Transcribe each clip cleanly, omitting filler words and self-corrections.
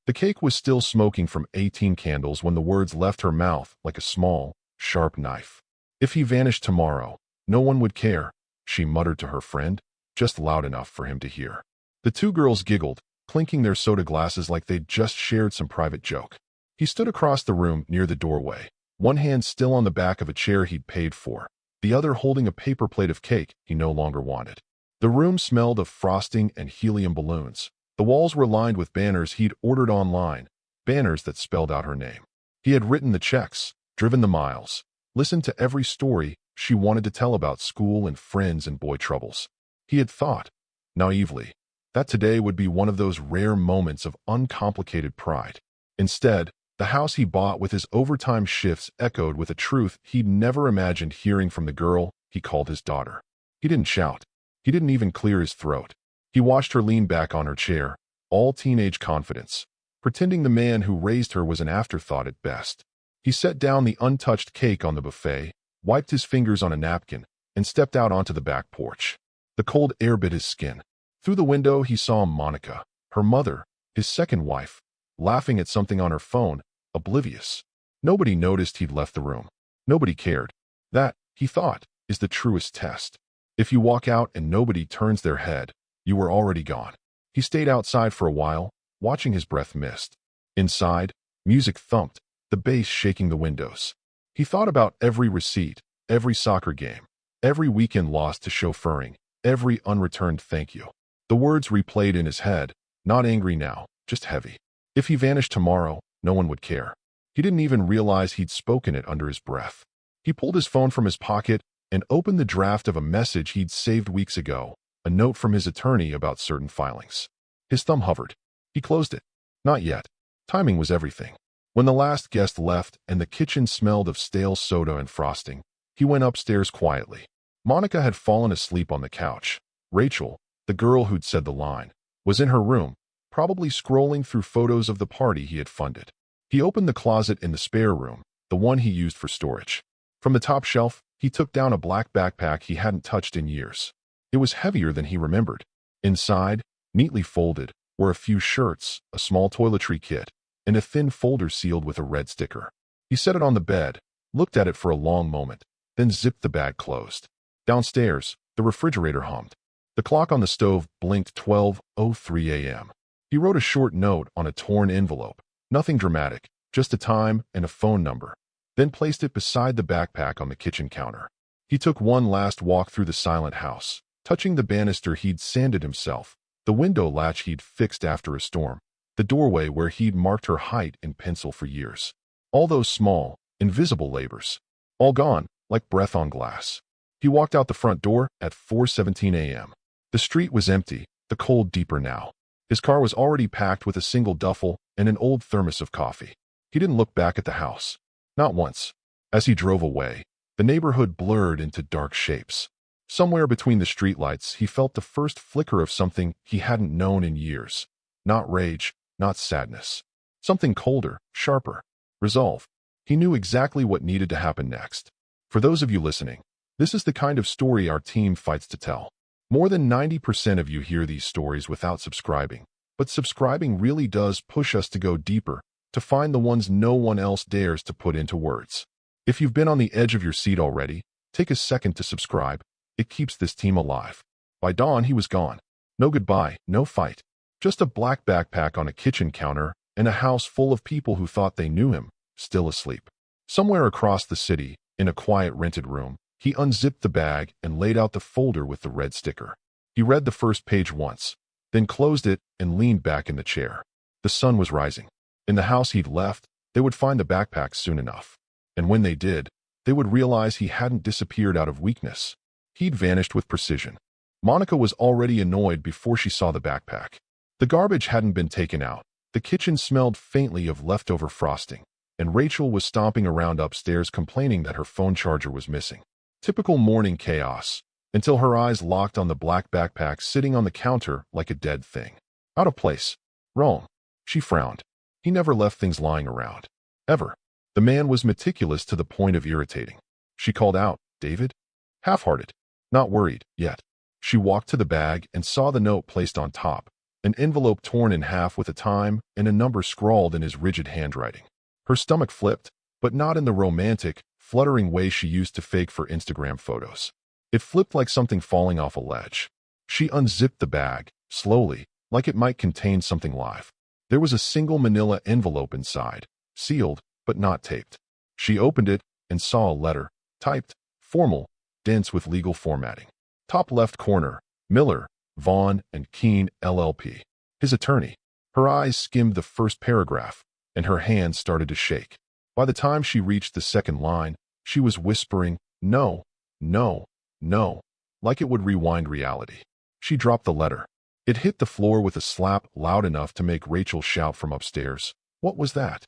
The cake was still smoking from 18 candles when the words left her mouth like a small, sharp knife. If he vanished tomorrow, no one would care, she muttered to her friend, just loud enough for him to hear. The two girls giggled, clinking their soda glasses like they'd just shared some private joke. He stood across the room near the doorway, one hand still on the back of a chair he'd paid for, the other holding a paper plate of cake he no longer wanted. The room smelled of frosting and helium balloons. The walls were lined with banners he'd ordered online, banners that spelled out her name. He had written the checks, driven the miles, listened to every story she wanted to tell about school and friends and boy troubles. He had thought, naively, that today would be one of those rare moments of uncomplicated pride. Instead, the house he bought with his overtime shifts echoed with a truth he'd never imagined hearing from the girl he called his daughter. He didn't shout. He didn't even clear his throat. He watched her lean back on her chair, all teenage confidence, pretending the man who raised her was an afterthought at best. He set down the untouched cake on the buffet, wiped his fingers on a napkin, and stepped out onto the back porch. The cold air bit his skin. Through the window he saw Monica, her mother, his second wife, laughing at something on her phone, oblivious. Nobody noticed he'd left the room. Nobody cared. That, he thought, is the truest test. If you walk out and nobody turns their head, you were already gone. He stayed outside for a while, watching his breath mist. Inside, music thumped, the bass shaking the windows. He thought about every receipt, every soccer game, every weekend lost to chauffeuring, every unreturned thank you. The words replayed in his head, not angry now, just heavy. If he vanished tomorrow, no one would care. He didn't even realize he'd spoken it under his breath. He pulled his phone from his pocket and opened the draft of a message he'd saved weeks ago, a note from his attorney about certain filings. His thumb hovered. He closed it. Not yet. Timing was everything. When the last guest left and the kitchen smelled of stale soda and frosting, he went upstairs quietly. Monica had fallen asleep on the couch. Rachel, the girl who'd said the line, was in her room, probably scrolling through photos of the party he had funded. He opened the closet in the spare room, the one he used for storage. From the top shelf, he took down a black backpack he hadn't touched in years. It was heavier than he remembered. Inside, neatly folded, were a few shirts, a small toiletry kit, and a thin folder sealed with a red sticker. He set it on the bed, looked at it for a long moment, then zipped the bag closed. Downstairs, the refrigerator hummed. The clock on the stove blinked 12:03 a.m. He wrote a short note on a torn envelope, nothing dramatic, just a time and a phone number, then placed it beside the backpack on the kitchen counter. He took one last walk through the silent house, touching the banister he'd sanded himself, the window latch he'd fixed after a storm, the doorway where he'd marked her height in pencil for years. All those small, invisible labors. All gone, like breath on glass. He walked out the front door at 4:17 a.m. The street was empty, the cold deeper now. His car was already packed with a single duffel and an old thermos of coffee. He didn't look back at the house. Not once. As he drove away, the neighborhood blurred into dark shapes. Somewhere between the streetlights, he felt the first flicker of something he hadn't known in years. Not rage, not sadness. Something colder, sharper. Resolve. He knew exactly what needed to happen next. For those of you listening, this is the kind of story our team fights to tell. More than 90% of you hear these stories without subscribing, but subscribing really does push us to go deeper, to find the ones no one else dares to put into words. If you've been on the edge of your seat already, take a second to subscribe. It keeps this team alive. By dawn, he was gone. No goodbye, no fight. Just a black backpack on a kitchen counter and a house full of people who thought they knew him, still asleep. Somewhere across the city, in a quiet rented room, he unzipped the bag and laid out the folder with the red sticker. He read the first page once, then closed it and leaned back in the chair. The sun was rising. In the house he'd left, they would find the backpack soon enough. And when they did, they would realize he hadn't disappeared out of weakness. He'd vanished with precision. Monica was already annoyed before she saw the backpack. The garbage hadn't been taken out. The kitchen smelled faintly of leftover frosting, and Rachel was stomping around upstairs complaining that her phone charger was missing. Typical morning chaos, until her eyes locked on the black backpack sitting on the counter like a dead thing. Out of place. Wrong. She frowned. He never left things lying around. Ever. The man was meticulous to the point of irritating. She called out, "David?" Half-hearted. Not worried, yet. She walked to the bag and saw the note placed on top, an envelope torn in half with a time and a number scrawled in his rigid handwriting. Her stomach flipped, but not in the romantic, fluttering way she used to fake for Instagram photos. It flipped like something falling off a ledge. She unzipped the bag, slowly, like it might contain something live. There was a single manila envelope inside, sealed, but not taped. She opened it and saw a letter, typed, formal, dense with legal formatting. Top left corner, Miller, Vaughn and Keene, LLP. His attorney. Her eyes skimmed the first paragraph, and her hands started to shake. By the time she reached the second line, she was whispering, "No, no, no," like it would rewind reality. She dropped the letter. It hit the floor with a slap loud enough to make Rachel shout from upstairs. What was that?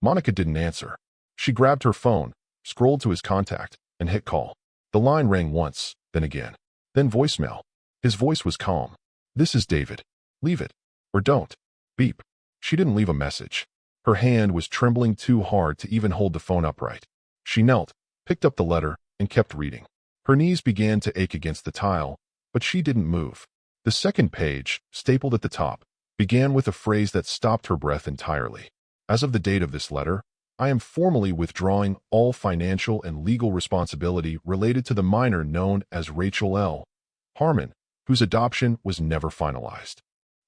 Monica didn't answer. She grabbed her phone, scrolled to his contact, and hit call. The line rang once, then again. Then voicemail. His voice was calm. "This is David. Leave it. Or don't. Beep." She didn't leave a message. Her hand was trembling too hard to even hold the phone upright. She knelt, picked up the letter, and kept reading. Her knees began to ache against the tile, but she didn't move. The second page, stapled at the top, began with a phrase that stopped her breath entirely. As of the date of this letter, I am formally withdrawing all financial and legal responsibility related to the minor known as Rachel L. Harmon, whose adoption was never finalized.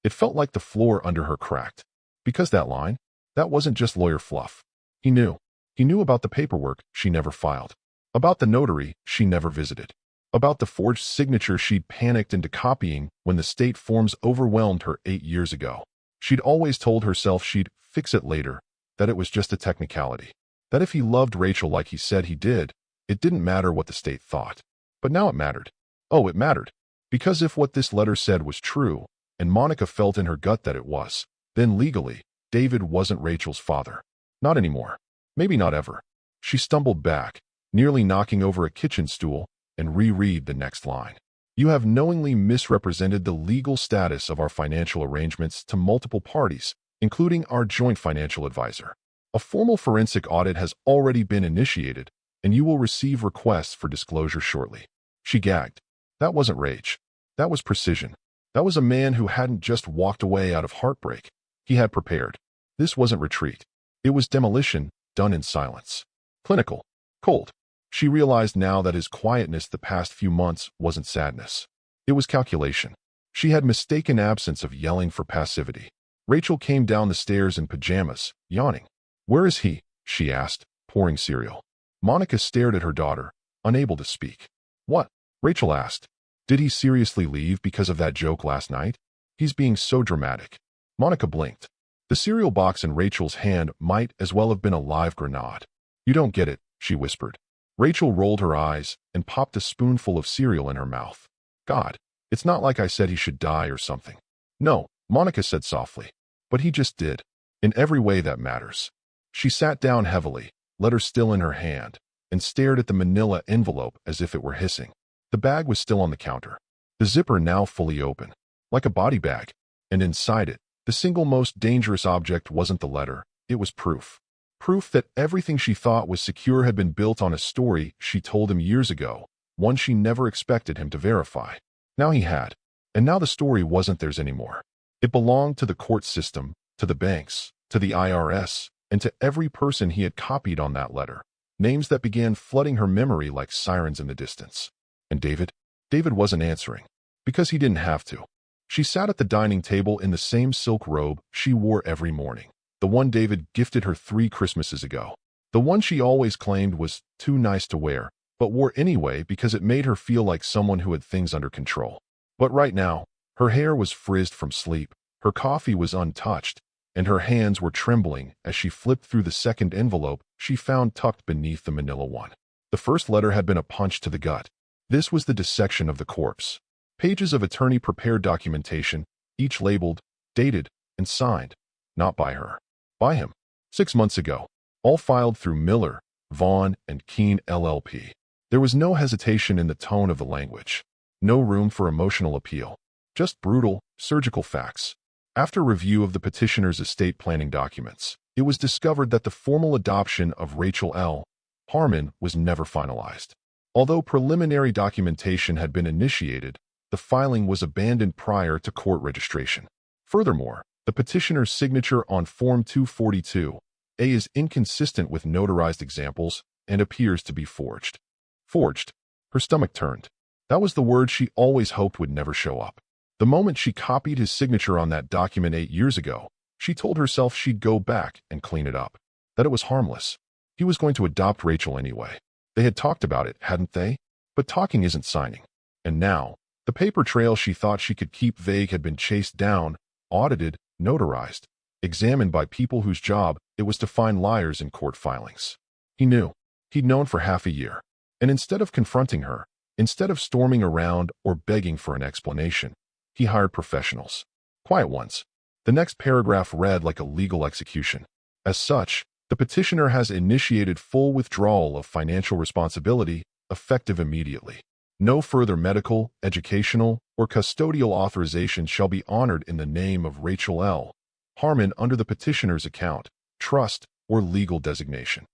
It felt like the floor under her cracked. Because that line, that wasn't just lawyer fluff. He knew. He knew about the paperwork she never filed, about the notary she never visited, about the forged signature she'd panicked into copying when the state forms overwhelmed her 8 years ago. She'd always told herself she'd fix it later, that it was just a technicality, that if he loved Rachel like he said he did, it didn't matter what the state thought. But now it mattered. Oh, it mattered. Because if what this letter said was true, and Monica felt in her gut that it was, then legally, David wasn't Rachel's father. Not anymore. Maybe not ever. She stumbled back, nearly knocking over a kitchen stool, and reread the next line. You have knowingly misrepresented the legal status of our financial arrangements to multiple parties, including our joint financial advisor. A formal forensic audit has already been initiated, and you will receive requests for disclosure shortly. She gagged. That wasn't rage. That was precision. That was a man who hadn't just walked away out of heartbreak. He had prepared. This wasn't retreat. It was demolition, done in silence. Clinical. Cold. She realized now that his quietness the past few months wasn't sadness. It was calculation. She had mistaken absence of yelling for passivity. Rachel came down the stairs in pajamas, yawning. Where is he? She asked, pouring cereal. Monica stared at her daughter, unable to speak. What? Rachel asked. Did he seriously leave because of that joke last night? He's being so dramatic. Monica blinked. The cereal box in Rachel's hand might as well have been a live grenade. You don't get it, she whispered. Rachel rolled her eyes and popped a spoonful of cereal in her mouth. God, it's not like I said he should die or something. No, Monica said softly. But he just did. In every way that matters. She sat down heavily, letter still in her hand, and stared at the manila envelope as if it were hissing. The bag was still on the counter, the zipper now fully open, like a body bag, and inside it, the single most dangerous object wasn't the letter, it was proof. Proof that everything she thought was secure had been built on a story she told him years ago, one she never expected him to verify. Now he had, and now the story wasn't theirs anymore. It belonged to the court system, to the banks, to the IRS, and to every person he had copied on that letter, names that began flooding her memory like sirens in the distance. And David? David wasn't answering, because he didn't have to. She sat at the dining table in the same silk robe she wore every morning, the one David gifted her 3 Christmases ago, the one she always claimed was too nice to wear, but wore anyway because it made her feel like someone who had things under control. But right now, her hair was frizzed from sleep, her coffee was untouched, and her hands were trembling as she flipped through the second envelope she found tucked beneath the manila one. The first letter had been a punch to the gut. This was the dissection of the corpse. Pages of attorney-prepared documentation, each labeled, dated, and signed. Not by her. By him. 6 months ago. All filed through Miller, Vaughn, and Keene LLP. There was no hesitation in the tone of the language. No room for emotional appeal. Just brutal, surgical facts. After review of the petitioner's estate planning documents, it was discovered that the formal adoption of Rachel L. Harmon was never finalized. Although preliminary documentation had been initiated, the filing was abandoned prior to court registration. Furthermore, the petitioner's signature on Form 242A is inconsistent with notarized examples and appears to be forged. Forged. Her stomach turned. That was the word she always hoped would never show up. The moment she copied his signature on that document 8 years ago, she told herself she'd go back and clean it up. That it was harmless. He was going to adopt Rachel anyway. They had talked about it, hadn't they? But talking isn't signing. And now, the paper trail she thought she could keep vague had been chased down, audited, notarized, examined by people whose job it was to find liars in court filings. He knew. He'd known for half a year. And instead of confronting her, instead of storming around or begging for an explanation, he hired professionals. Quiet ones. The next paragraph read like a legal execution. As such, the petitioner has initiated full withdrawal of financial responsibility, effective immediately. No further medical, educational, or custodial authorization shall be honored in the name of Rachel L. Harmon under the petitioner's account, trust, or legal designation.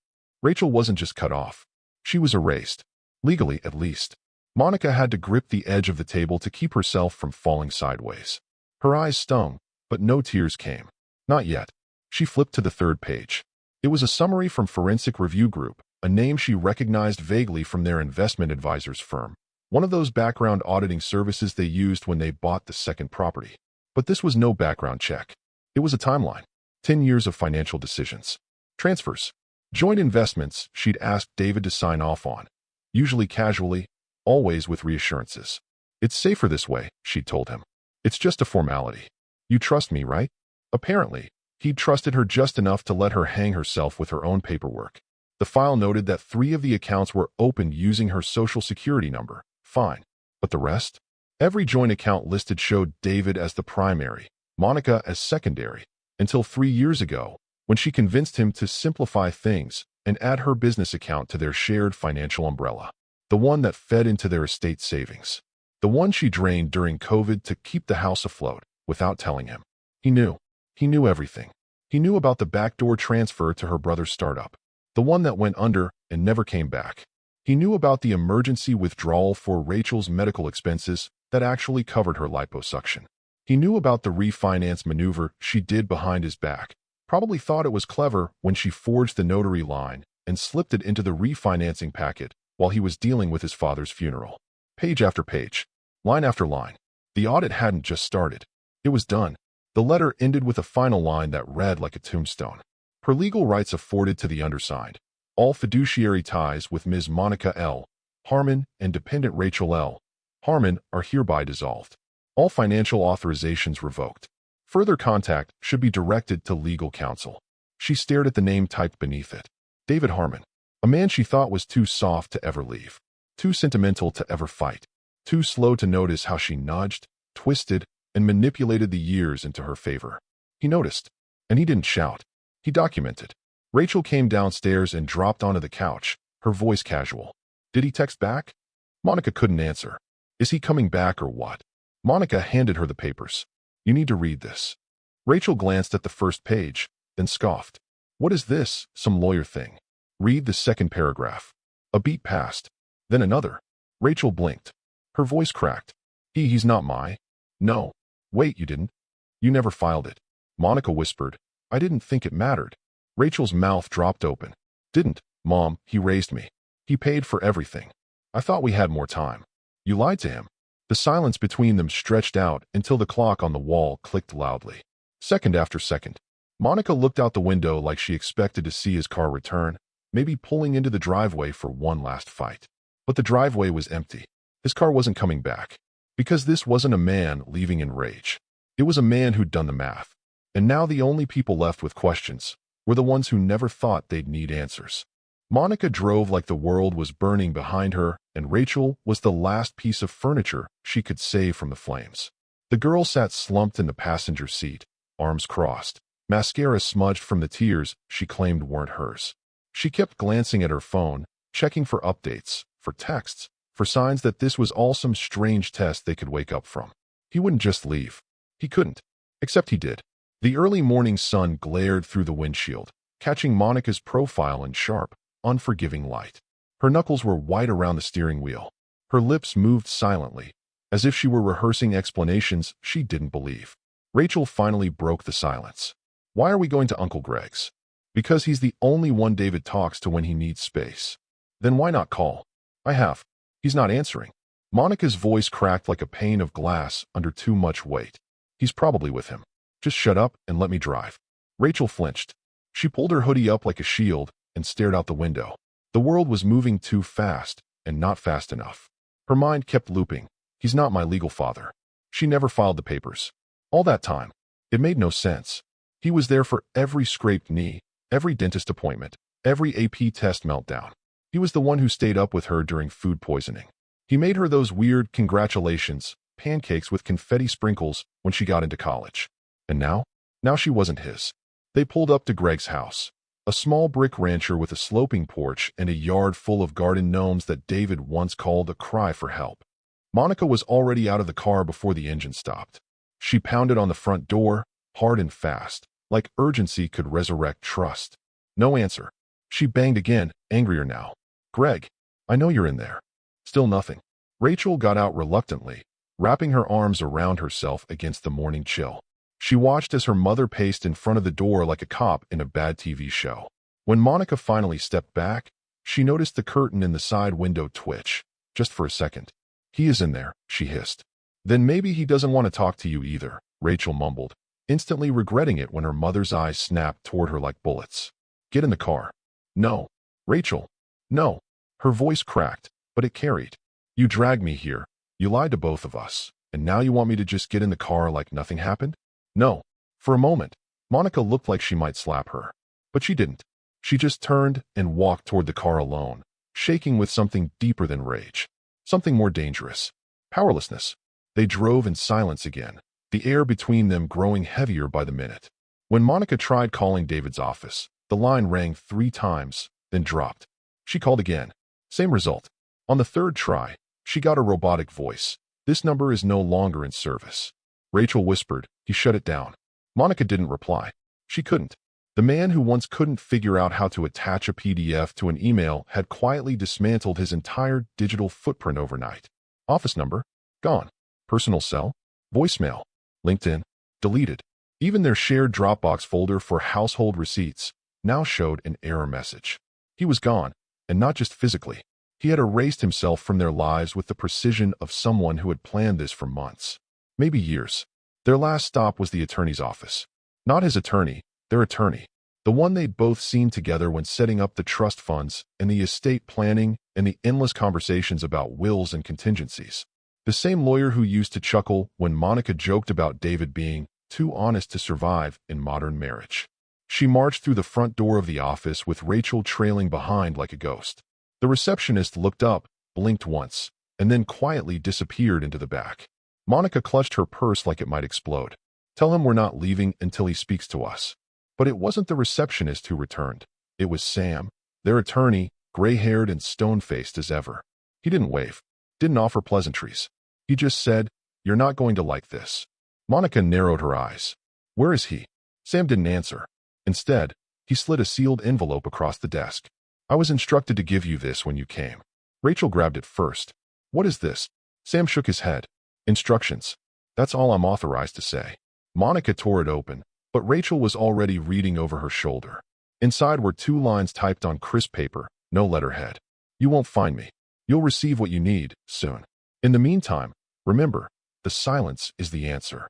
Rachel wasn't just cut off. She was erased. Legally, at least. Monica had to grip the edge of the table to keep herself from falling sideways. Her eyes stung, but no tears came. Not yet. She flipped to the third page. It was a summary from Forensic Review Group, a name she recognized vaguely from their investment advisor's firm. One of those background auditing services they used when they bought the second property. But this was no background check. It was a timeline. 10 years of financial decisions. Transfers. Joint investments she'd asked David to sign off on. Usually casually, always with reassurances. It's safer this way, she'd told him. It's just a formality. You trust me, right? Apparently, he'd trusted her just enough to let her hang herself with her own paperwork. The file noted that 3 of the accounts were opened using her social security number. Fine. But the rest? Every joint account listed showed David as the primary, Monica as secondary, until 3 years ago, when she convinced him to simplify things and add her business account to their shared financial umbrella. The one that fed into their estate savings. The one she drained during COVID to keep the house afloat, without telling him. He knew. He knew everything. He knew about the backdoor transfer to her brother's startup. The one that went under and never came back. He knew about the emergency withdrawal for Rachel's medical expenses that actually covered her liposuction. He knew about the refinance maneuver she did behind his back. Probably thought it was clever when she forged the notary line and slipped it into the refinancing packet while he was dealing with his father's funeral. Page after page, line after line. The audit hadn't just started. It was done. The letter ended with a final line that read like a tombstone. Her legal rights afforded to the undersigned. All fiduciary ties with Ms. Monica L. Harmon and dependent Rachel L. Harmon are hereby dissolved. All financial authorizations revoked. Further contact should be directed to legal counsel. She stared at the name typed beneath it. David Harmon. A man she thought was too soft to ever leave. Too sentimental to ever fight. Too slow to notice how she nudged, twisted, and manipulated the years into her favor. He noticed, and he didn't shout. He documented. Rachel came downstairs and dropped onto the couch, her voice casual. Did he text back? Monica couldn't answer. Is he coming back or what? Monica handed her the papers. You need to read this. Rachel glanced at the first page, then scoffed. What is this, some lawyer thing? Read the second paragraph. A beat passed. Then another. Rachel blinked. Her voice cracked. He's not my. No. Wait, you didn't? You never filed it. Monica whispered. I didn't think it mattered. Rachel's mouth dropped open. Didn't, Mom, he raised me. He paid for everything. I thought we had more time. You lied to him. The silence between them stretched out until the clock on the wall clicked loudly. Second after second. Monica looked out the window like she expected to see his car return, maybe pulling into the driveway for one last fight. But the driveway was empty. His car wasn't coming back. Because this wasn't a man leaving in rage. It was a man who'd done the math. And now the only people left with questions were the ones who never thought they'd need answers. Monica drove like the world was burning behind her, and Rachel was the last piece of furniture she could save from the flames. The girl sat slumped in the passenger seat, arms crossed, mascara smudged from the tears she claimed weren't hers. She kept glancing at her phone, checking for updates, for texts, for signs that this was all some strange test they could wake up from. He wouldn't just leave. He couldn't. Except he did. The early morning sun glared through the windshield, catching Monica's profile in sharp, unforgiving light. Her knuckles were white around the steering wheel. Her lips moved silently, as if she were rehearsing explanations she didn't believe. Rachel finally broke the silence. Why are we going to Uncle Greg's? Because he's the only one David talks to when he needs space. Then why not call? I have. He's not answering. Monica's voice cracked like a pane of glass under too much weight. He's probably with him. Just shut up and let me drive. Rachel flinched. She pulled her hoodie up like a shield and stared out the window. The world was moving too fast and not fast enough. Her mind kept looping. He's not my legal father. She never filed the papers. All that time. It made no sense. He was there for every scraped knee, every dentist appointment, every AP test meltdown. He was the one who stayed up with her during food poisoning. He made her those weird congratulations pancakes with confetti sprinkles when she got into college. And now? Now she wasn't his. They pulled up to Greg's house, a small brick rancher with a sloping porch and a yard full of garden gnomes that David once called a cry for help. Monica was already out of the car before the engine stopped. She pounded on the front door, hard and fast, like urgency could resurrect trust. No answer. She banged again, angrier now. Greg, I know you're in there. Still nothing. Rachel got out reluctantly, wrapping her arms around herself against the morning chill. She watched as her mother paced in front of the door like a cop in a bad TV show. When Monica finally stepped back, she noticed the curtain in the side window twitch, just for a second. He is in there, she hissed. Then maybe he doesn't want to talk to you either, Rachel mumbled, instantly regretting it when her mother's eyes snapped toward her like bullets. Get in the car. No. Rachel. No. Her voice cracked, but it carried. You dragged me here. You lied to both of us. And now you want me to just get in the car like nothing happened? No. For a moment, Monica looked like she might slap her. But she didn't. She just turned and walked toward the car alone, shaking with something deeper than rage. Something more dangerous. Powerlessness. They drove in silence again, the air between them growing heavier by the minute. When Monica tried calling David's office, the line rang 3 times, then dropped. She called again. Same result. On the 3rd try, she got a robotic voice. This number is no longer in service. Rachel whispered. He shut it down. Monica didn't reply. She couldn't. The man who once couldn't figure out how to attach a PDF to an email had quietly dismantled his entire digital footprint overnight. Office number? Gone. Personal cell? Voicemail. LinkedIn? Deleted. Even their shared Dropbox folder for household receipts now showed an error message. He was gone, and not just physically. He had erased himself from their lives with the precision of someone who had planned this for months. Maybe years. Their last stop was the attorney's office. Not his attorney, their attorney. The one they'd both seen together when setting up the trust funds and the estate planning and the endless conversations about wills and contingencies. The same lawyer who used to chuckle when Monica joked about David being too honest to survive in modern marriage. She marched through the front door of the office with Rachel trailing behind like a ghost. The receptionist looked up, blinked once, and then quietly disappeared into the back. Monica clutched her purse like it might explode. Tell him we're not leaving until he speaks to us. But it wasn't the receptionist who returned. It was Sam, their attorney, gray-haired and stone-faced as ever. He didn't wave, didn't offer pleasantries. He just said, "You're not going to like this." Monica narrowed her eyes. "Where is he?" Sam didn't answer. Instead, he slid a sealed envelope across the desk. "I was instructed to give you this when you came." Rachel grabbed it first. "What is this?" Sam shook his head. "Instructions. That's all I'm authorized to say." Monica tore it open, but Rachel was already reading over her shoulder. Inside were 2 lines typed on crisp paper, no letterhead. "You won't find me. You'll receive what you need, soon. In the meantime, remember, the silence is the answer."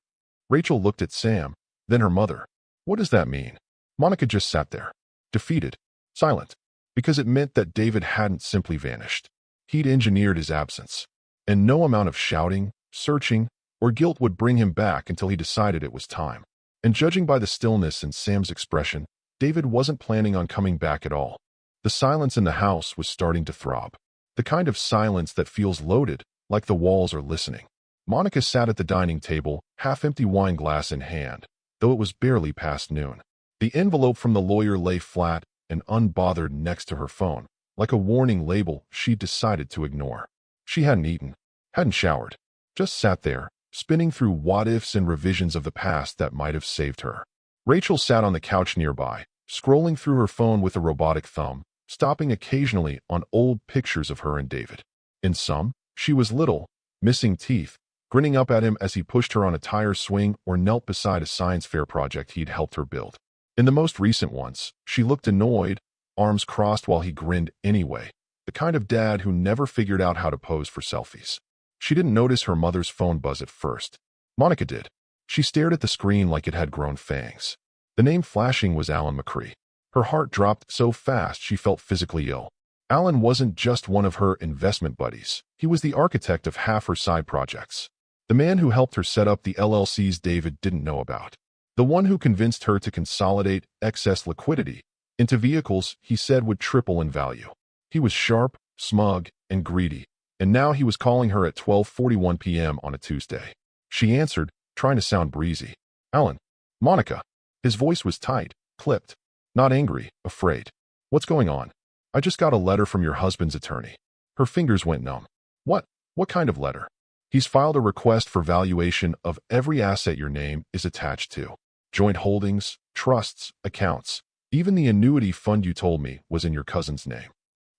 Rachel looked at Sam, then her mother. What does that mean? Monica just sat there, defeated, silent, because it meant that David hadn't simply vanished. He'd engineered his absence, and no amount of shouting, searching, or guilt would bring him back until he decided it was time. And judging by the stillness in Sam's expression, David wasn't planning on coming back at all. The silence in the house was starting to throb. The kind of silence that feels loaded, like the walls are listening. Monica sat at the dining table, half-empty wine glass in hand, though it was barely past noon. The envelope from the lawyer lay flat and unbothered next to her phone, like a warning label she'd decided to ignore. She hadn't eaten, hadn't showered, just sat there, spinning through what-ifs and revisions of the past that might have saved her. Rachel sat on the couch nearby, scrolling through her phone with a robotic thumb, stopping occasionally on old pictures of her and David. In some, she was little, missing teeth, grinning up at him as he pushed her on a tire swing or knelt beside a science fair project he'd helped her build. In the most recent ones, she looked annoyed, arms crossed while he grinned anyway, the kind of dad who never figured out how to pose for selfies. She didn't notice her mother's phone buzz at first. Monica did. She stared at the screen like it had grown fangs. The name flashing was Alan McCree. Her heart dropped so fast she felt physically ill. Alan wasn't just one of her investment buddies. He was the architect of half her side projects. The man who helped her set up the LLCs David didn't know about. The one who convinced her to consolidate excess liquidity into vehicles he said would triple in value. He was sharp, smug, and greedy, and now he was calling her at 12:41 p.m. on a Tuesday. She answered, trying to sound breezy. Alan. Monica. His voice was tight, clipped. Not angry, afraid. What's going on? I just got a letter from your husband's attorney. Her fingers went numb. What? What kind of letter? He's filed a request for valuation of every asset your name is attached to. Joint holdings, trusts, accounts. Even the annuity fund you told me was in your cousin's name.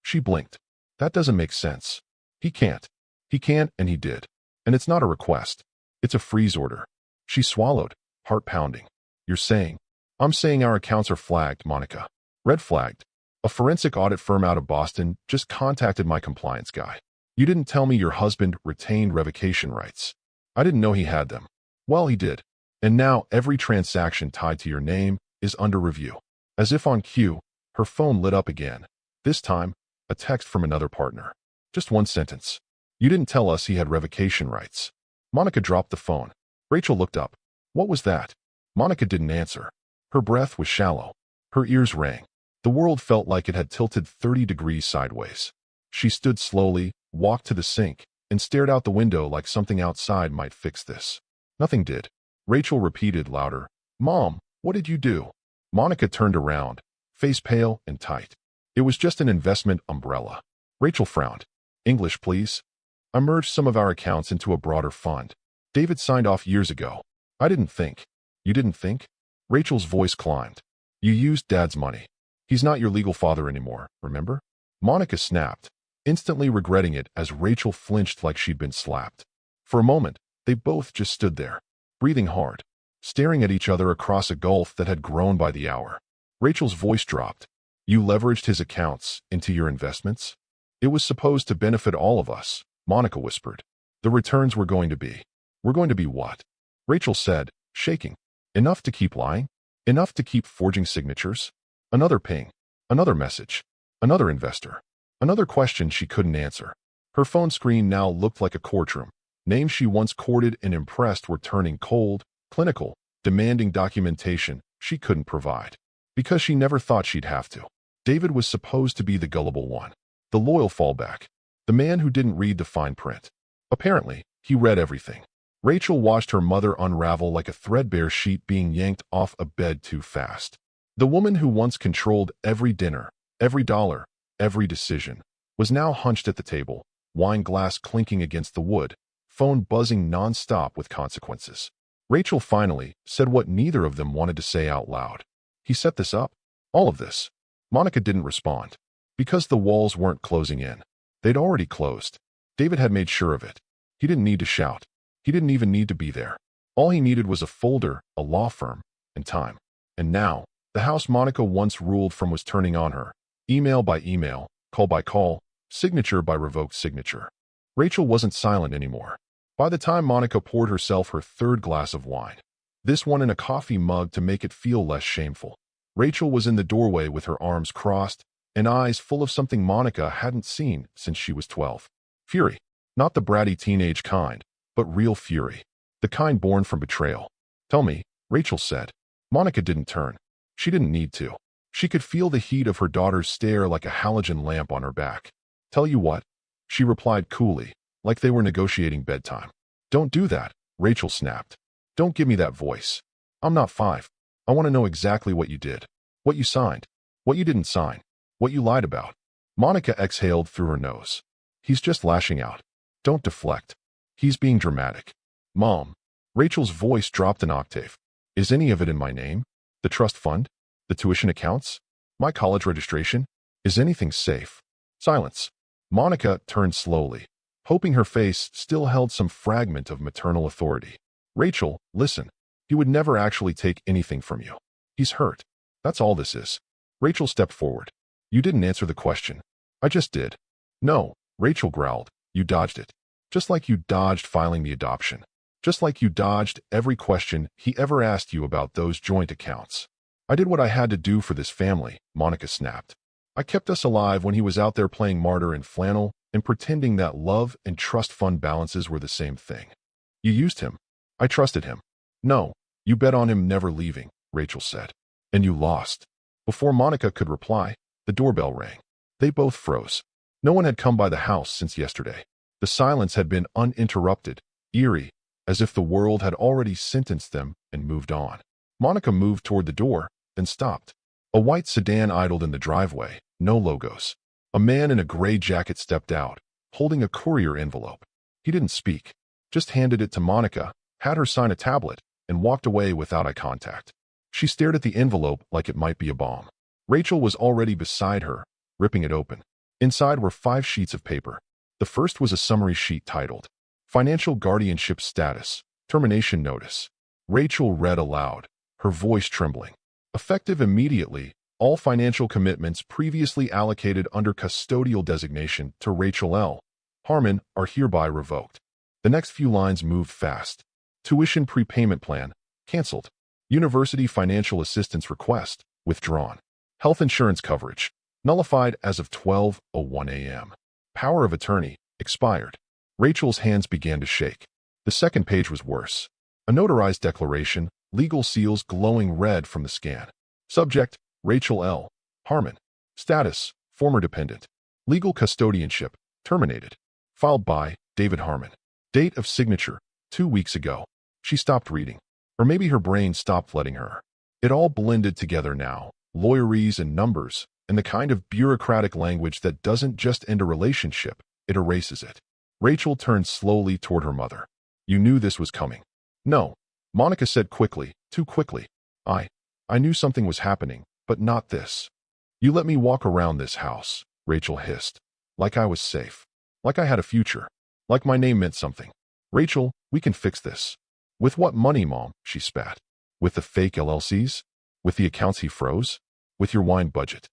She blinked. That doesn't make sense. He can't. He can't, and he did. And it's not a request. It's a freeze order. She swallowed, heart pounding. You're saying? I'm saying our accounts are flagged, Monica. Red flagged. A forensic audit firm out of Boston just contacted my compliance guy. You didn't tell me your husband retained revocation rights. I didn't know he had them. Well, he did. And now every transaction tied to your name is under review. As if on cue, her phone lit up again. This time, a text from another partner. Just one sentence. You didn't tell us he had revocation rights. Monica dropped the phone. Rachel looked up. What was that? Monica didn't answer. Her breath was shallow. Her ears rang. The world felt like it had tilted 30 degrees sideways. She stood slowly, walked to the sink, and stared out the window like something outside might fix this. Nothing did. Rachel repeated louder, Mom, what did you do? Monica turned around, face pale and tight. It was just an investment umbrella. Rachel frowned. English, please. I merged some of our accounts into a broader fund. David signed off years ago. I didn't think. You didn't think? Rachel's voice climbed. You used Dad's money. He's not your legal father anymore, remember? Monica snapped, instantly regretting it as Rachel flinched like she'd been slapped. For a moment, they both just stood there, breathing hard, staring at each other across a gulf that had grown by the hour. Rachel's voice dropped. You leveraged his accounts into your investments? It was supposed to benefit all of us, Monica whispered. The returns were going to be. We're going to be what? Rachel said, shaking. Enough to keep lying? Enough to keep forging signatures? Another ping. Another message. Another investor. Another question she couldn't answer. Her phone screen now looked like a courtroom. Names she once courted and impressed were turning cold, clinical, demanding documentation she couldn't provide. Because she never thought she'd have to. David was supposed to be the gullible one. The loyal fallback. The man who didn't read the fine print. Apparently, he read everything. Rachel watched her mother unravel like a threadbare sheet being yanked off a bed too fast. The woman who once controlled every dinner, every dollar, every decision, was now hunched at the table, wine glass clinking against the wood, phone buzzing non-stop with consequences. Rachel finally said what neither of them wanted to say out loud. He set this up? All of this? Monica didn't respond. Because the walls weren't closing in. They'd already closed. David had made sure of it. He didn't need to shout. He didn't even need to be there. All he needed was a folder, a law firm, and time. And now, the house Monica once ruled from was turning on her. Email by email, call by call, signature by revoked signature. Rachel wasn't silent anymore. By the time Monica poured herself her third glass of wine, this one in a coffee mug to make it feel less shameful, Rachel was in the doorway with her arms crossed and eyes full of something Monica hadn't seen since she was 12. Fury. Not the bratty teenage kind, but real fury. The kind born from betrayal. Tell me, Rachel said. Monica didn't turn. She didn't need to. She could feel the heat of her daughter's stare like a halogen lamp on her back. Tell you what? She replied coolly, like they were negotiating bedtime. Don't do that, Rachel snapped. Don't give me that voice. I'm not 5. I want to know exactly what you did. What you signed. What you didn't sign. What you lied about. Monica exhaled through her nose. He's just lashing out. Don't deflect. He's being dramatic. Mom. Rachel's voice dropped an octave. Is any of it in my name? The trust fund? The tuition accounts? My college registration? Is anything safe? Silence. Monica turned slowly, hoping her face still held some fragment of maternal authority. Rachel, listen. He would never actually take anything from you. He's hurt. That's all this is. Rachel stepped forward. You didn't answer the question. I just did. No, Rachel growled. You dodged it. Just like you dodged filing the adoption. Just like you dodged every question he ever asked you about those joint accounts. I did what I had to do for this family, Monica snapped. I kept us alive when he was out there playing martyr in flannel and pretending that love and trust fund balances were the same thing. You used him. I trusted him. No, you bet on him never leaving, Rachel said. And you lost. Before Monica could reply, the doorbell rang. They both froze. No one had come by the house since yesterday. The silence had been uninterrupted, eerie, as if the world had already sentenced them and moved on. Monica moved toward the door, then stopped. A white sedan idled in the driveway, no logos. A man in a gray jacket stepped out, holding a courier envelope. He didn't speak, just handed it to Monica, had her sign a tablet, and walked away without eye contact. She stared at the envelope like it might be a bomb. Rachel was already beside her, ripping it open. Inside were 5 sheets of paper. The first was a summary sheet titled, Financial Guardianship Status, Termination Notice. Rachel read aloud, her voice trembling. Effective immediately, all financial commitments previously allocated under custodial designation to Rachel L. Harmon are hereby revoked. The next few lines moved fast. Tuition prepayment plan, canceled. University financial assistance request, withdrawn. Health insurance coverage, nullified as of 12:01 a.m. Power of attorney, expired. Rachel's hands began to shake. The second page was worse. A notarized declaration, legal seals glowing red from the scan. Subject, Rachel L. Harmon. Status, former dependent. Legal custodianship, terminated. Filed by David Harmon. Date of signature, 2 weeks ago. She stopped reading. Or maybe her brain stopped letting her. It all blended together now, lawyerese and numbers, and the kind of bureaucratic language that doesn't just end a relationship, it erases it. Rachel turned slowly toward her mother. You knew this was coming. No, Monica said quickly, too quickly. I knew something was happening, but not this. You let me walk around this house, Rachel hissed. Like I was safe. Like I had a future. Like my name meant something. Rachel, we can fix this. With what money, Mom? She spat. With the fake LLCs? With the accounts he froze? With your wine budget?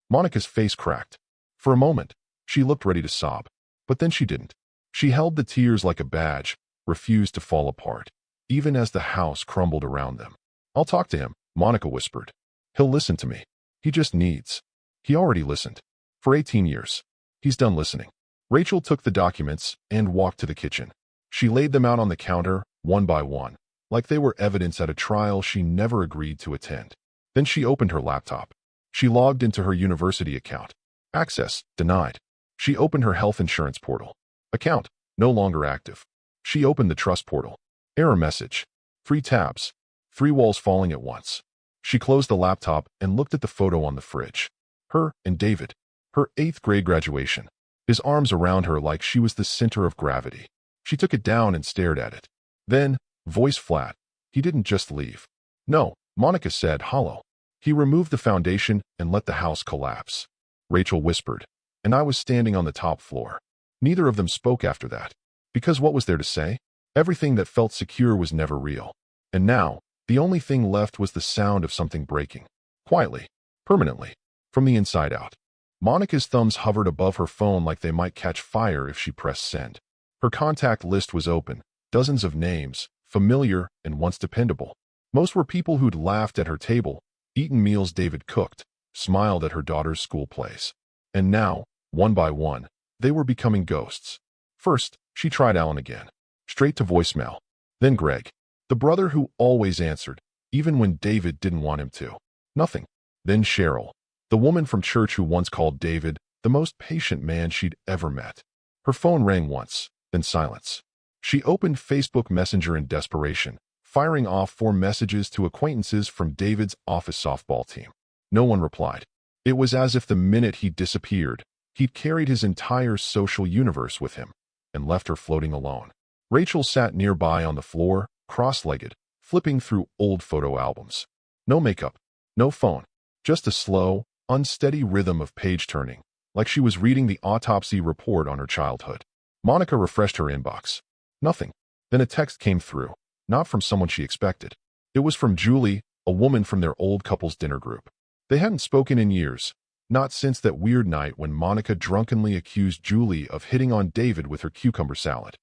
Monica's face cracked. For a moment, she looked ready to sob. But then she didn't. She held the tears like a badge, refused to fall apart, even as the house crumbled around them. I'll talk to him, Monica whispered. He'll listen to me. He just needs. He already listened. For 18 years. He's done listening. Rachel took the documents and walked to the kitchen. She laid them out on the counter, one by one, like they were evidence at a trial she never agreed to attend. Then she opened her laptop. She logged into her university account. Access denied. She opened her health insurance portal. Account no longer active. She opened the trust portal. Error message. 3 tabs. 3 walls falling at once. She closed the laptop and looked at the photo on the fridge. Her and David. Her 8th grade graduation. His arms around her like she was the center of gravity. She took it down and stared at it. Then, voice flat, he didn't just leave. No, Monica said, hollow. He removed the foundation and let the house collapse. Rachel whispered, and I was standing on the top floor. Neither of them spoke after that. Because what was there to say? Everything that felt secure was never real. And now, the only thing left was the sound of something breaking. Quietly, permanently, from the inside out. Monica's thumbs hovered above her phone like they might catch fire if she pressed send. Her contact list was open, dozens of names, familiar and once dependable. Most were people who'd laughed at her table, eaten meals David cooked, smiled at her daughter's school plays. And now, one by one, they were becoming ghosts. First, she tried Alan again. Straight to voicemail. Then Greg, the brother who always answered, even when David didn't want him to. Nothing. Then Cheryl, the woman from church who once called David the most patient man she'd ever met. Her phone rang once, then silence. She opened Facebook Messenger in desperation, firing off 4 messages to acquaintances from David's office softball team. No one replied. It was as if the minute he disappeared, he'd carried his entire social universe with him and left her floating alone. Rachel sat nearby on the floor, cross-legged, flipping through old photo albums. No makeup, no phone, just a slow, unsteady rhythm of page turning, like she was reading the autopsy report on her childhood. Monica refreshed her inbox. Nothing. Then a text came through, not from someone she expected. It was from Julie, a woman from their old couple's dinner group. They hadn't spoken in years, not since that weird night when Monica drunkenly accused Julie of hitting on David with her cucumber salad.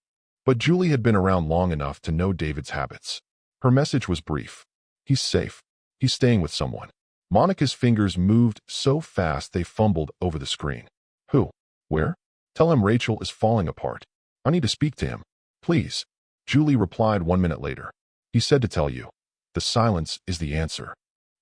But Julie had been around long enough to know David's habits. Her message was brief. He's safe. He's staying with someone. Monica's fingers moved so fast they fumbled over the screen. Who? Where? Tell him Rachel is falling apart. I need to speak to him. Please. Julie replied 1 minute later. He said to tell you. The silence is the answer.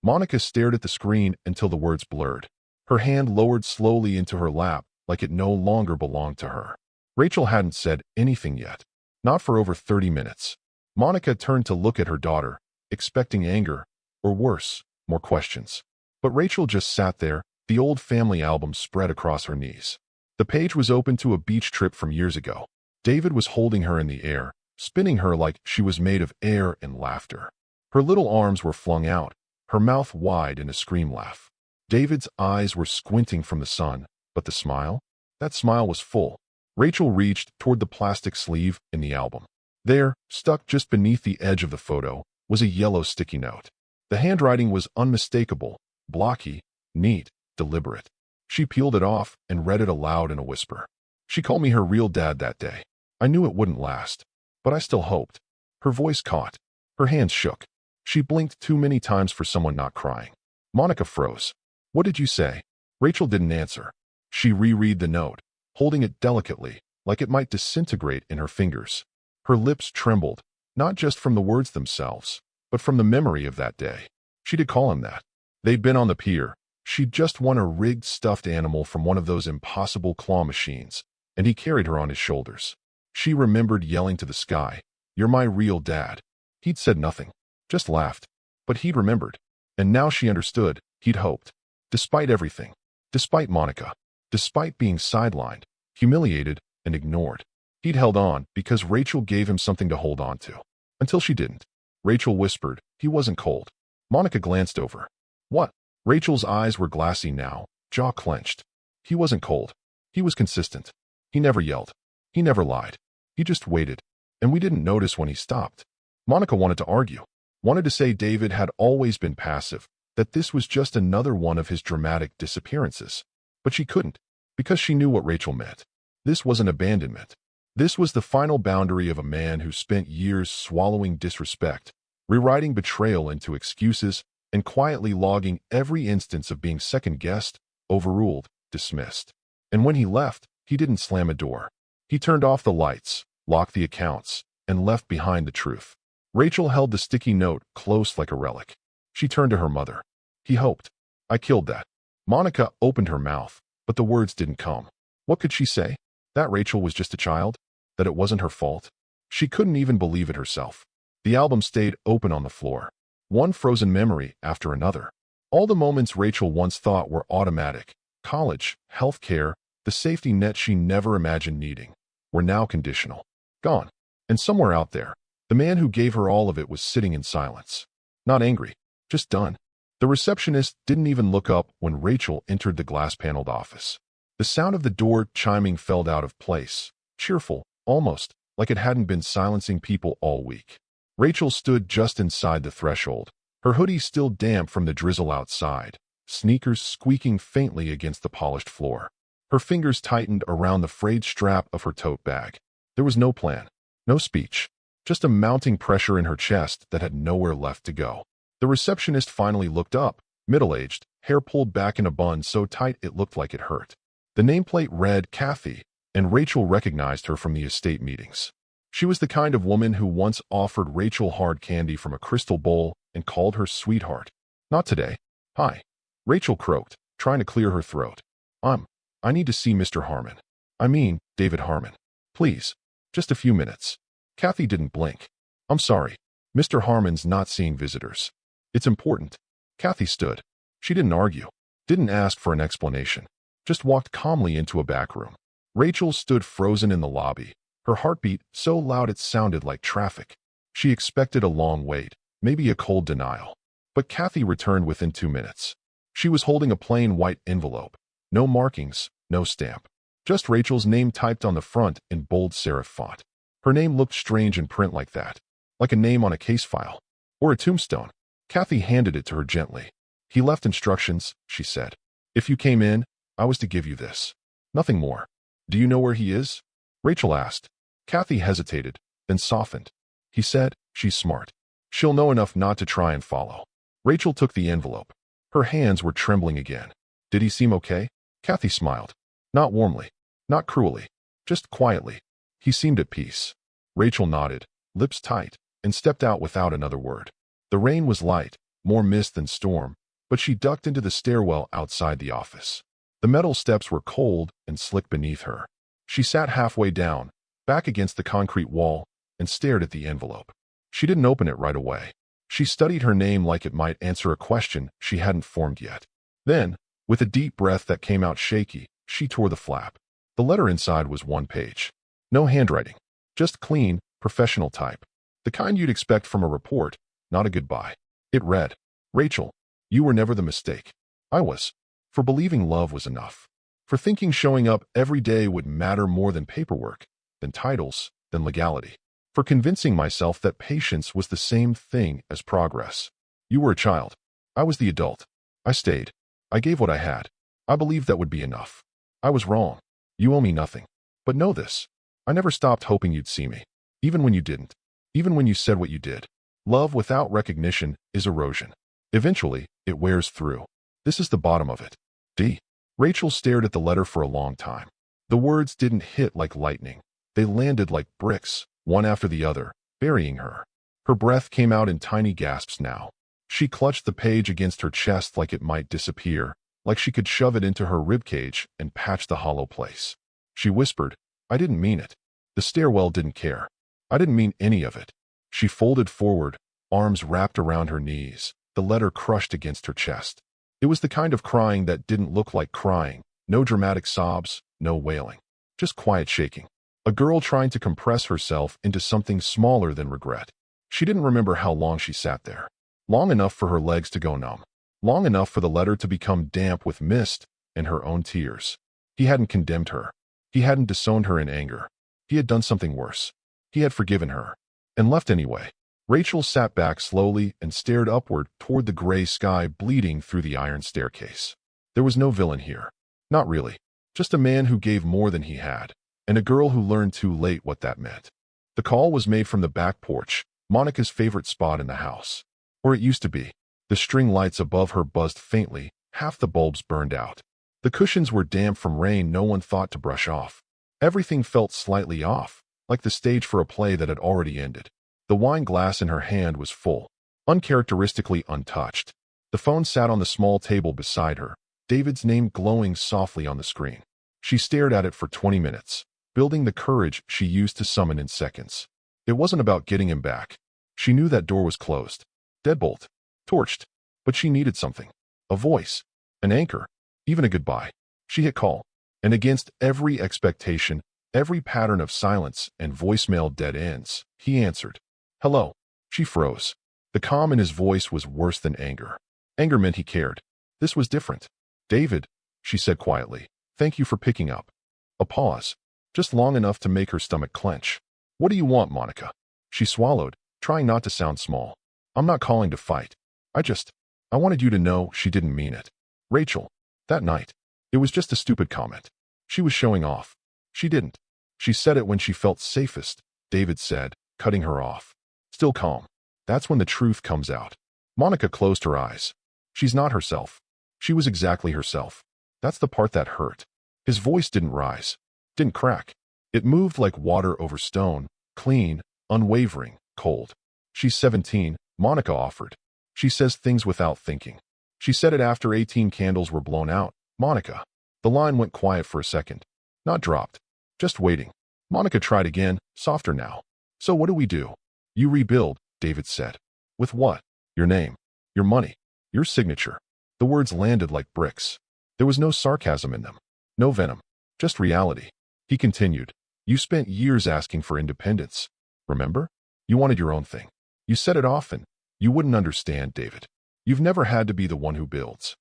Monica stared at the screen until the words blurred. Her hand lowered slowly into her lap like it no longer belonged to her. Rachel hadn't said anything yet. Not for over 30 minutes. Monica turned to look at her daughter, expecting anger, or worse, more questions. But Rachel just sat there, the old family album spread across her knees. The page was open to a beach trip from years ago. David was holding her in the air, spinning her like she was made of air and laughter. Her little arms were flung out, her mouth wide in a scream laugh. David's eyes were squinting from the sun, but the smile? That smile was full. Rachel reached toward the plastic sleeve in the album. There, stuck just beneath the edge of the photo, was a yellow sticky note. The handwriting was unmistakable, blocky, neat, deliberate. She peeled it off and read it aloud in a whisper. She called me her real dad that day. I knew it wouldn't last, but I still hoped. Her voice caught. Her hands shook. She blinked too many times for someone not crying. Monica froze. What did you say? Rachel didn't answer. She reread the note, holding it delicately, like it might disintegrate in her fingers. Her lips trembled, not just from the words themselves, but from the memory of that day. She did call him that. They'd been on the pier. She'd just won a rigged stuffed animal from one of those impossible claw machines, and he carried her on his shoulders. She remembered yelling to the sky, "You're my real dad." He'd said nothing, just laughed. But he'd remembered. And now she understood, he'd hoped. Despite everything, despite Monica, despite being sidelined, humiliated, and ignored, he'd held on because Rachel gave him something to hold on to. Until she didn't. Rachel whispered, he wasn't cold. Monica glanced over. What? Rachel's eyes were glassy now, jaw clenched. He wasn't cold. He was consistent. He never yelled. He never lied. He just waited. And we didn't notice when he stopped. Monica wanted to argue. Wanted to say David had always been passive, that this was just another one of his dramatic disappearances. But she couldn't, because she knew what Rachel meant. This wasn't abandonment. This was the final boundary of a man who spent years swallowing disrespect, rewriting betrayal into excuses, and quietly logging every instance of being second-guessed, overruled, dismissed. And when he left, he didn't slam a door. He turned off the lights, locked the accounts, and left behind the truth. Rachel held the sticky note close like a relic. She turned to her mother. He hoped. I killed that. Monica opened her mouth, but the words didn't come. What could she say? That Rachel was just a child? That it wasn't her fault? She couldn't even believe it herself. The album stayed open on the floor. One frozen memory after another. All the moments Rachel once thought were automatic, college, healthcare, the safety net she never imagined needing, were now conditional. Gone. And somewhere out there, the man who gave her all of it was sitting in silence. Not angry, just done. The receptionist didn't even look up when Rachel entered the glass-paneled office. The sound of the door chiming felt out of place, cheerful, almost like it hadn't been silencing people all week. Rachel stood just inside the threshold, her hoodie still damp from the drizzle outside, sneakers squeaking faintly against the polished floor. Her fingers tightened around the frayed strap of her tote bag. There was no plan, no speech, just a mounting pressure in her chest that had nowhere left to go. The receptionist finally looked up, middle-aged, hair pulled back in a bun so tight it looked like it hurt. The nameplate read Kathy, and Rachel recognized her from the estate meetings. She was the kind of woman who once offered Rachel hard candy from a crystal bowl and called her sweetheart. Not today. Hi. Rachel croaked, trying to clear her throat. I need to see Mr. Harmon. I mean, David Harmon. Please. Just a few minutes. Kathy didn't blink. I'm sorry. Mr. Harmon's not seeing visitors. It's important. Kathy stood. She didn't argue. Didn't ask for an explanation. Just walked calmly into a back room. Rachel stood frozen in the lobby, her heartbeat so loud it sounded like traffic. She expected a long wait, maybe a cold denial. But Kathy returned within 2 minutes. She was holding a plain white envelope. No markings, no stamp. Just Rachel's name typed on the front in bold serif font. Her name looked strange in print like that, like a name on a case file or a tombstone. Kathy handed it to her gently. He left instructions, she said. If you came in, I was to give you this. Nothing more. Do you know where he is? Rachel asked. Kathy hesitated, then softened. He said, she's smart. She'll know enough not to try and follow. Rachel took the envelope. Her hands were trembling again. Did he seem okay? Kathy smiled. Not warmly, not cruelly, just quietly. He seemed at peace. Rachel nodded, lips tight, and stepped out without another word. The rain was light, more mist than storm, but she ducked into the stairwell outside the office. The metal steps were cold and slick beneath her. She sat halfway down, back against the concrete wall, and stared at the envelope. She didn't open it right away. She studied her name like it might answer a question she hadn't formed yet. Then, with a deep breath that came out shaky, she tore the flap. The letter inside was one page. No handwriting. Just clean, professional type. The kind you'd expect from a report, not a goodbye. It read, Rachel, you were never the mistake. I was. For believing love was enough. For thinking showing up every day would matter more than paperwork, than titles, than legality. For convincing myself that patience was the same thing as progress. You were a child. I was the adult. I stayed. I gave what I had. I believed that would be enough. I was wrong. You owe me nothing. But know this. I never stopped hoping you'd see me. Even when you didn't. Even when you said what you did. Love without recognition is erosion. Eventually, it wears through. This is the bottom of it. D. Rachel stared at the letter for a long time. The words didn't hit like lightning. They landed like bricks, one after the other, burying her. Her breath came out in tiny gasps now. She clutched the page against her chest like it might disappear, like she could shove it into her ribcage and patch the hollow place. She whispered, I didn't mean it. The stairwell didn't care. I didn't mean any of it. She folded forward, arms wrapped around her knees, the letter crushed against her chest. It was the kind of crying that didn't look like crying, no dramatic sobs, no wailing. Just quiet shaking. A girl trying to compress herself into something smaller than regret. She didn't remember how long she sat there. Long enough for her legs to go numb. Long enough for the letter to become damp with mist and her own tears. He hadn't condemned her. He hadn't disowned her in anger. He had done something worse. He had forgiven her. And left anyway. Rachel sat back slowly and stared upward toward the gray sky bleeding through the iron staircase. There was no villain here. Not really. Just a man who gave more than he had. And a girl who learned too late what that meant. The call was made from the back porch, Monica's favorite spot in the house. Or it used to be. The string lights above her buzzed faintly, half the bulbs burned out. The cushions were damp from rain no one thought to brush off. Everything felt slightly off, like the stage for a play that had already ended. The wine glass in her hand was full, uncharacteristically untouched. The phone sat on the small table beside her, David's name glowing softly on the screen. She stared at it for 20 minutes, building the courage she used to summon in seconds. It wasn't about getting him back. She knew that door was closed. Deadbolt. Torched. But she needed something. A voice. An anchor. Even a goodbye. She hit call. And against every expectation, every pattern of silence and voicemail dead ends, he answered. Hello. She froze. The calm in his voice was worse than anger. Anger meant he cared. This was different. David, she said quietly, thank you for picking up. A pause. Just long enough to make her stomach clench. What do you want, Monica? She swallowed, trying not to sound small. I'm not calling to fight. I wanted you to know she didn't mean it. Rachel, that night. It was just a stupid comment. She was showing off. She didn't. She said it when she felt safest, David said, cutting her off. Still calm. That's when the truth comes out. Monica closed her eyes. She's not herself. She was exactly herself. That's the part that hurt. His voice didn't rise. Didn't crack. It moved like water over stone, clean, unwavering, cold. She's 17, Monica offered. She says things without thinking. She said it after 18 candles were blown out. Monica. The line went quiet for a second. Not dropped. Just waiting. Monica tried again, softer now. So what do we do? You rebuild, David said. With what? Your name. Your money. Your signature. The words landed like bricks. There was no sarcasm in them. No venom. Just reality. He continued. You spent years asking for independence. Remember? You wanted your own thing. You said it often. You wouldn't understand, David. You've never had to be the one who builds.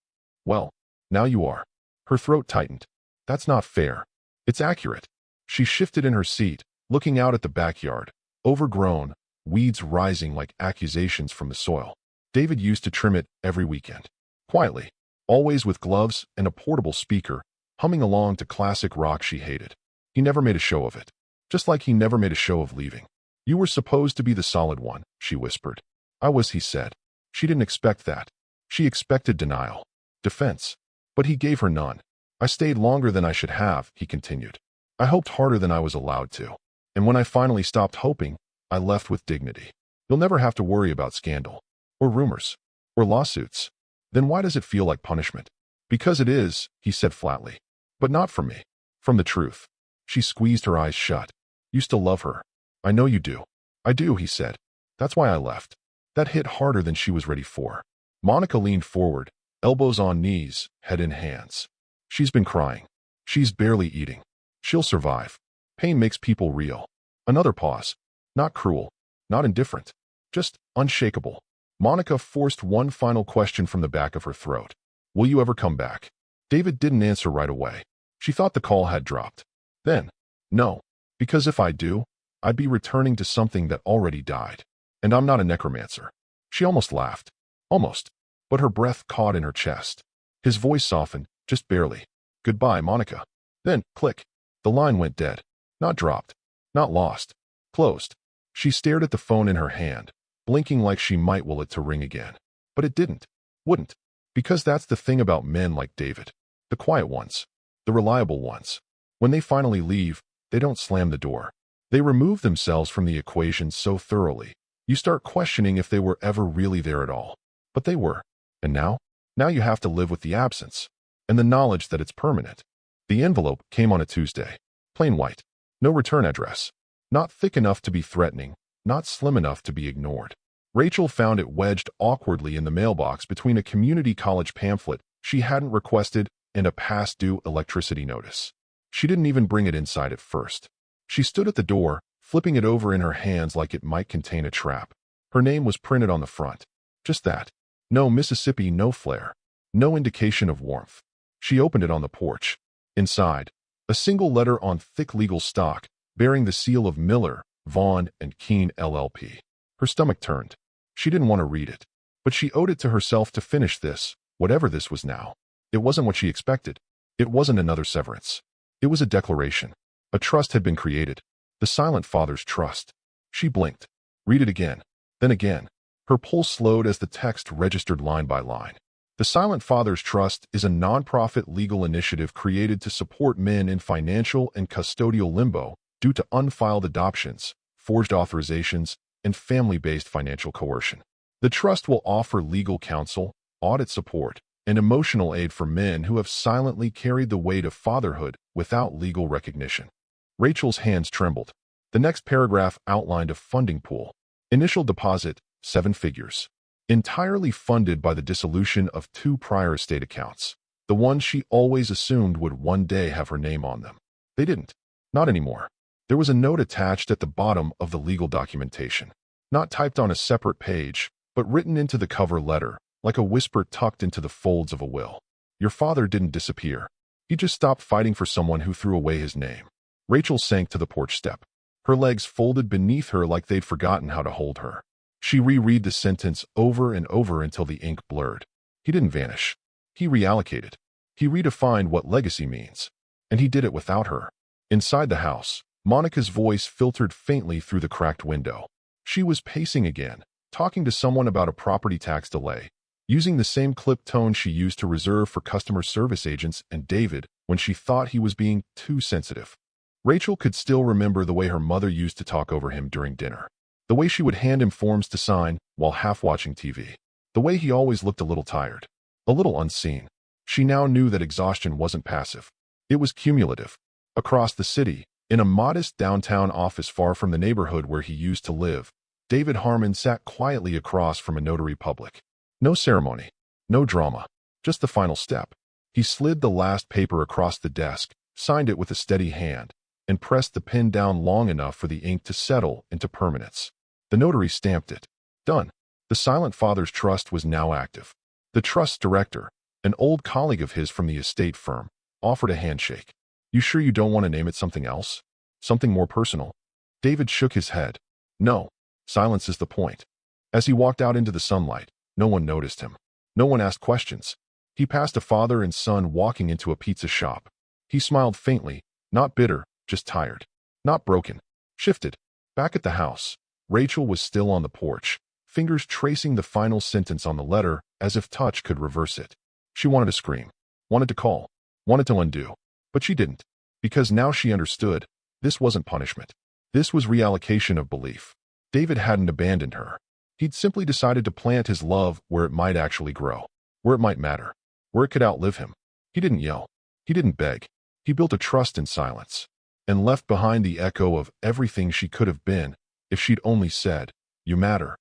Well, now you are. Her throat tightened. That's not fair. It's accurate. She shifted in her seat, looking out at the backyard, overgrown, weeds rising like accusations from the soil. David used to trim it every weekend. Quietly, always with gloves and a portable speaker, humming along to classic rock she hated. He never made a show of it. Just like he never made a show of leaving. You were supposed to be the solid one, she whispered. I was, he said. She didn't expect that. She expected denial, defense. But he gave her none. I stayed longer than I should have, he continued. I hoped harder than I was allowed to. And when I finally stopped hoping, I left with dignity. You'll never have to worry about scandal, or rumors, or lawsuits. Then why does it feel like punishment? Because it is, he said flatly. But not from me. From the truth. She squeezed her eyes shut. You still love her. I know you do. I do, he said. That's why I left. That hit harder than she was ready for. Monica leaned forward, elbows on knees, head in hands. She's been crying. She's barely eating. She'll survive. Pain makes people real. Another pause. Not cruel. Not indifferent. Just unshakable. Monica forced one final question from the back of her throat. Will you ever come back? David didn't answer right away. She thought the call had dropped. Then, no. Because if I do, I'd be returning to something that already died. And I'm not a necromancer. She almost laughed. Almost. But her breath caught in her chest. His voice softened, just barely. Goodbye, Monica. Then, click. The line went dead. Not dropped. Not lost. Closed. She stared at the phone in her hand, blinking like she might will it to ring again. But it didn't. Wouldn't. Because that's the thing about men like David. The quiet ones. The reliable ones. When they finally leave, they don't slam the door. They remove themselves from the equation so thoroughly, you start questioning if they were ever really there at all. But they were. And now? Now you have to live with the absence. And the knowledge that it's permanent. The envelope came on a Tuesday. Plain white. No return address. Not thick enough to be threatening. Not slim enough to be ignored. Rachel found it wedged awkwardly in the mailbox between a community college pamphlet she hadn't requested and a past-due electricity notice. She didn't even bring it inside at first. She stood at the door, flipping it over in her hands like it might contain a trap. Her name was printed on the front. Just that. No Mississippi, no flair. No indication of warmth. She opened it on the porch. Inside, a single letter on thick legal stock, bearing the seal of Miller, Vaughn, and Keene LLP. Her stomach turned. She didn't want to read it. But she owed it to herself to finish this, whatever this was now. It wasn't what she expected. It wasn't another severance. It was a declaration. A trust had been created. The silent father's trust. She blinked. Read it again. Then again. Her pulse slowed as the text registered line by line. The Silent Father's Trust is a nonprofit legal initiative created to support men in financial and custodial limbo due to unfiled adoptions, forged authorizations, and family-based financial coercion. The trust will offer legal counsel, audit support, and emotional aid for men who have silently carried the weight of fatherhood without legal recognition. Rachel's hands trembled. The next paragraph outlined a funding pool. Initial deposit, 7 figures. Entirely funded by the dissolution of 2 prior estate accounts. The ones she always assumed would one day have her name on them. They didn't. Not anymore. There was a note attached at the bottom of the legal documentation. Not typed on a separate page, but written into the cover letter, like a whisper tucked into the folds of a will. Your father didn't disappear. He just stopped fighting for someone who threw away his name. Rachel sank to the porch step. Her legs folded beneath her like they'd forgotten how to hold her. She reread the sentence over and over until the ink blurred. He didn't vanish. He reallocated. He redefined what legacy means. And he did it without her. Inside the house, Monica's voice filtered faintly through the cracked window. She was pacing again, talking to someone about a property tax delay, using the same clipped tone she used to reserve for customer service agents and David when she thought he was being too sensitive. Rachel could still remember the way her mother used to talk over him during dinner. The way she would hand him forms to sign while half watching TV. The way he always looked a little tired. A little unseen. She now knew that exhaustion wasn't passive. It was cumulative. Across the city, in a modest downtown office far from the neighborhood where he used to live, David Harmon sat quietly across from a notary public. No ceremony. No drama. Just the final step. He slid the last paper across the desk, signed it with a steady hand, and pressed the pen down long enough for the ink to settle into permanence. The notary stamped it. Done. The Silent Father's Trust was now active. The trust director, an old colleague of his from the estate firm, offered a handshake. You sure you don't want to name it something else? Something more personal? David shook his head. No. Silence is the point. As he walked out into the sunlight, no one noticed him. No one asked questions. He passed a father and son walking into a pizza shop. He smiled faintly, not bitter, just tired. Not broken. Shifted. Back at the house, Rachel was still on the porch, fingers tracing the final sentence on the letter as if touch could reverse it. She wanted to scream, wanted to call, wanted to undo. But she didn't. Because now she understood, this wasn't punishment. This was reallocation of belief. David hadn't abandoned her. He'd simply decided to plant his love where it might actually grow, where it might matter, where it could outlive him. He didn't yell. He didn't beg. He built a trust in silence, and left behind the echo of everything she could have been if she'd only said, "You matter."